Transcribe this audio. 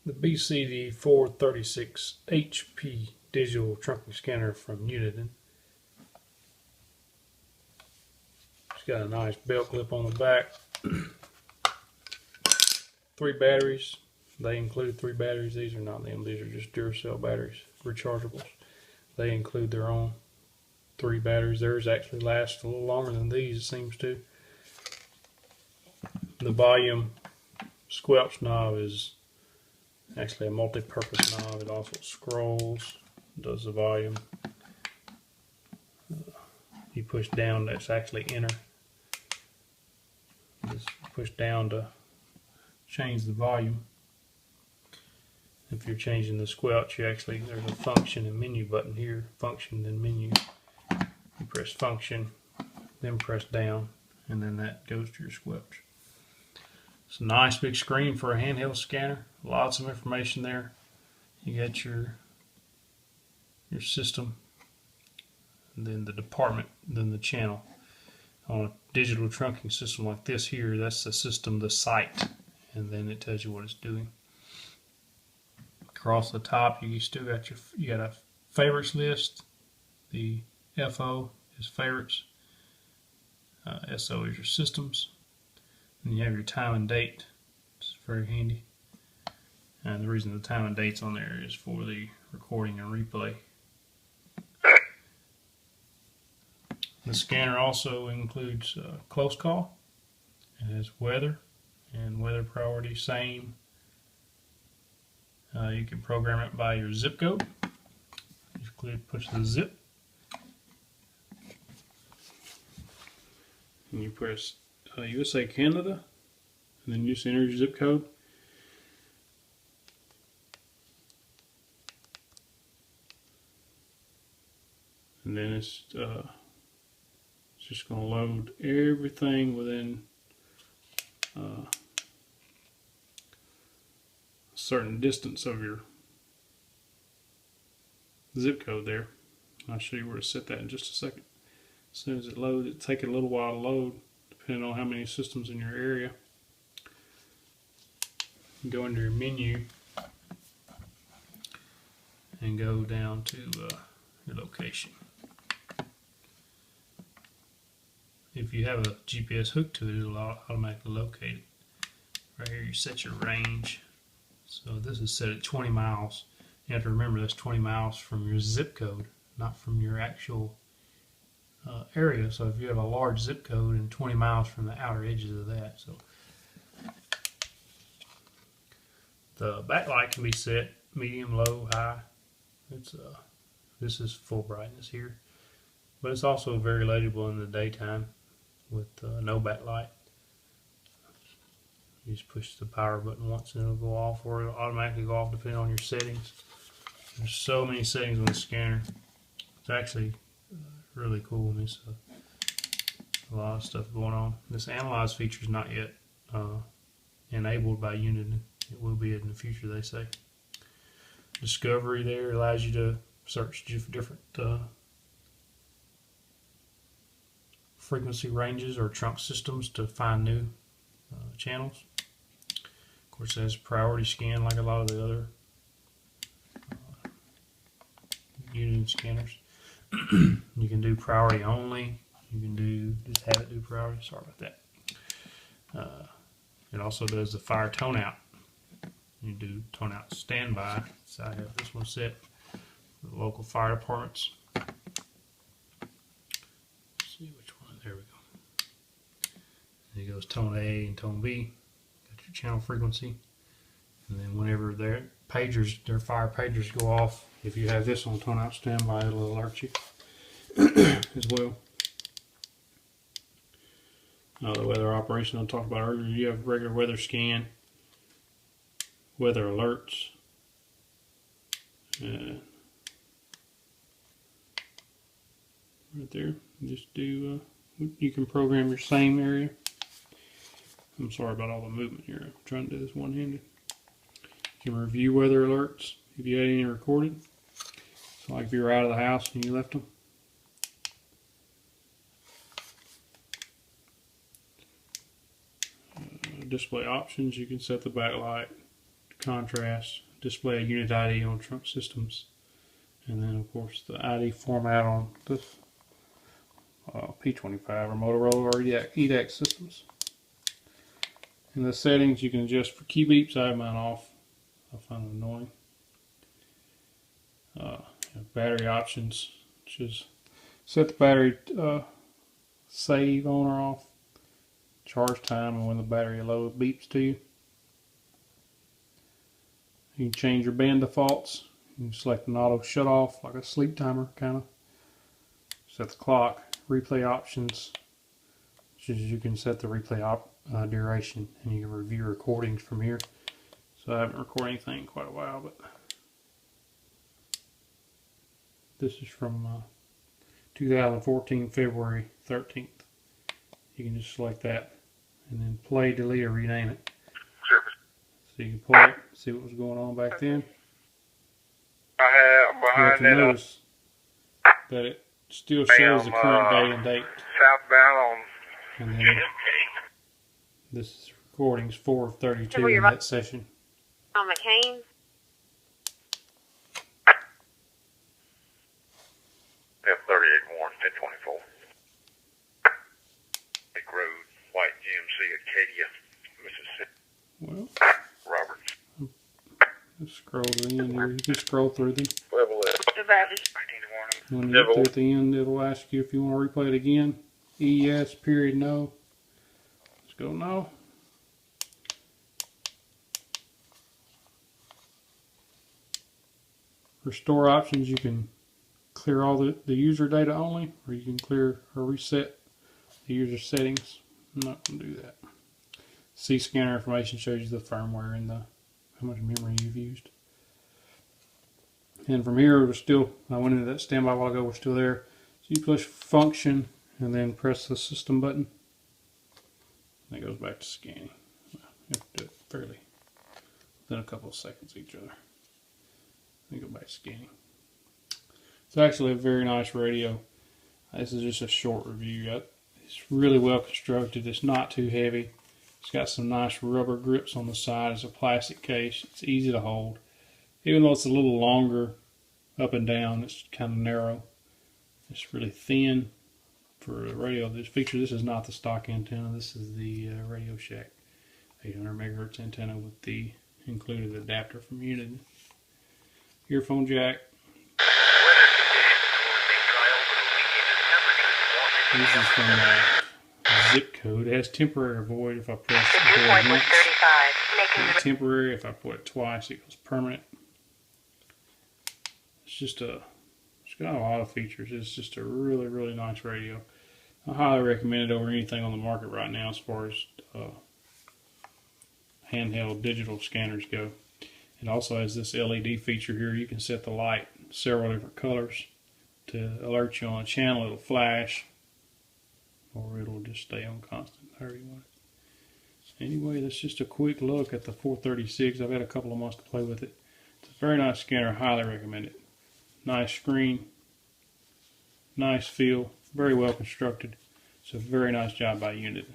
the BCD436HP digital trunking scanner from Uniden. It's got a nice belt clip on the back. 3 batteries. They include 3 batteries. These are not them. These are just Duracell batteries, rechargeables. They include their own 3 batteries. Theirs actually lasts a little longer than these, it seems to. The volume squelch knob is actually a multi-purpose knob. It also scrolls, does the volume. You push down, that's actually enter. Just push down to change the volume. If you're changing the squelch, there's a function and menu button here. Function, then menu. You press function, then press down, and then that goes to your squelch. It's a nice big screen for a handheld scanner. Lots of information there. You got your system, and then the department, then the channel. On a digital trunking system like this here, that's the system, the site, and then it tells you what it's doing. Across the top, you still got a favorites list. The FO is favorites. SO is your systems. And you have your time and date. It's very handy. And the reason the time and date's on there is for the recording and replay. The scanner also includes close call. It has weather and weather priority, same. You can program it by your zip code. Just push the zip. And you press USA Canada, and then you just enter your zip code. And then it's just going to load everything within a certain distance of your zip code there. I'll show you where to set that in just a second. As soon as it loads, it'll take a little while to load, depending on how many systems in your area. You go into your menu and go down to your location. If you have a GPS hooked to it, it'll automatically locate it. Right here you set your range. So this is set at 20 miles. You have to remember that's 20 miles from your zip code, not from your actual area. So if you have a large zip code, and 20 miles from the outer edges of that. So the backlight can be set medium, low, high. This is full brightness here, but it's also very legible in the daytime with no backlight. You just push the power button once and it'll go off, or it'll automatically go off depending on your settings. There's so many settings on the scanner. It's actually really cool. There's a lot of stuff going on. This analyze feature is not yet enabled by Uniden. It will be in the future, they say. Discovery there allows you to search different frequency ranges or trunk systems to find new channels. Of course, it has priority scan like a lot of the other Uniden scanners. You can do priority only. You can just have it do priority. Sorry about that. It also does the fire tone out. You do tone out standby. So I have this one set for the local fire departments. Let's see which one. There we go. And it goes tone A and tone B. Got your channel frequency. And then whenever their fire pagers go off, if you have this on tone out standby, it'll alert you as well. The weather operation I talked about earlier, you have regular weather scan, weather alerts, right there. Just do, you can program your same area. I'm sorry about all the movement here. I'm trying to do this one-handed. You can review weather alerts if you had any recorded. So like if you were out of the house and you left them. Display options, you can set the backlight, contrast, display a unit ID on trunk systems, and then of course the ID format on this P25 or Motorola or EDAX systems. In the settings, you can adjust for key beeps. I have mine off. I find it annoying. Battery options, which is set the battery save on or off, charge time, and when the battery low beeps to you. You can change your band defaults. You can select an auto shut off, like a sleep timer kind of. Set the clock, replay options, which is you can set the replay duration, and you can review recordings from here. So I haven't recorded anything in quite a while, but this is from 2014, February 13th. You can just select that and then play, delete, or rename it. Sure. So you can play it, see what was going on back then. I have behind you have to notice that it still shows the current day and date. Southbound on. And then this is recordings 4:32 in that session. On McCain. F38 Warren, 1024. Big Road, White GMC, Acadia, Mississippi. Well, Roberts. Let's scroll to the end here. You can scroll through them. Level F. When you get to the end, it'll ask you if you want to replay it again. Yes, period, no. Let's go no. For store options, you can clear all the user data only, or you can clear or reset the user settings. I'm not going to do that. C scanner information shows you the firmware and how much memory you've used. And from here, I went into that standby a while ago, we're still there. So you push function and then press the system button. And it goes back to scanning. You have to do it fairly within a couple of seconds each other. Then go back to scanning. It's actually a very nice radio. This is just a short review. It's really well constructed. It's not too heavy. It's got some nice rubber grips on the side. It's a plastic case. It's easy to hold. Even though it's a little longer up and down, it's kind of narrow. It's really thin for a radio. This is not the stock antenna. This is the Radio Shack 800 megahertz antenna with the included adapter from Uniden. Earphone jack. This is from zip code. It has temporary void if I press it once. Temporary if I put it twice, it goes permanent. It's got a lot of features. It's just a really, really nice radio. I highly recommend it over anything on the market right now as far as handheld digital scanners go. It also has this LED feature here. You can set the light several different colors to alert you on a channel. It'll flash, or it'll just stay on constant, however you want it. Anyway, that's just a quick look at the 436. I've had a couple of months to play with it. It's a very nice scanner. Highly recommend it. Nice screen, nice feel, very well constructed. It's a very nice job by Uniden.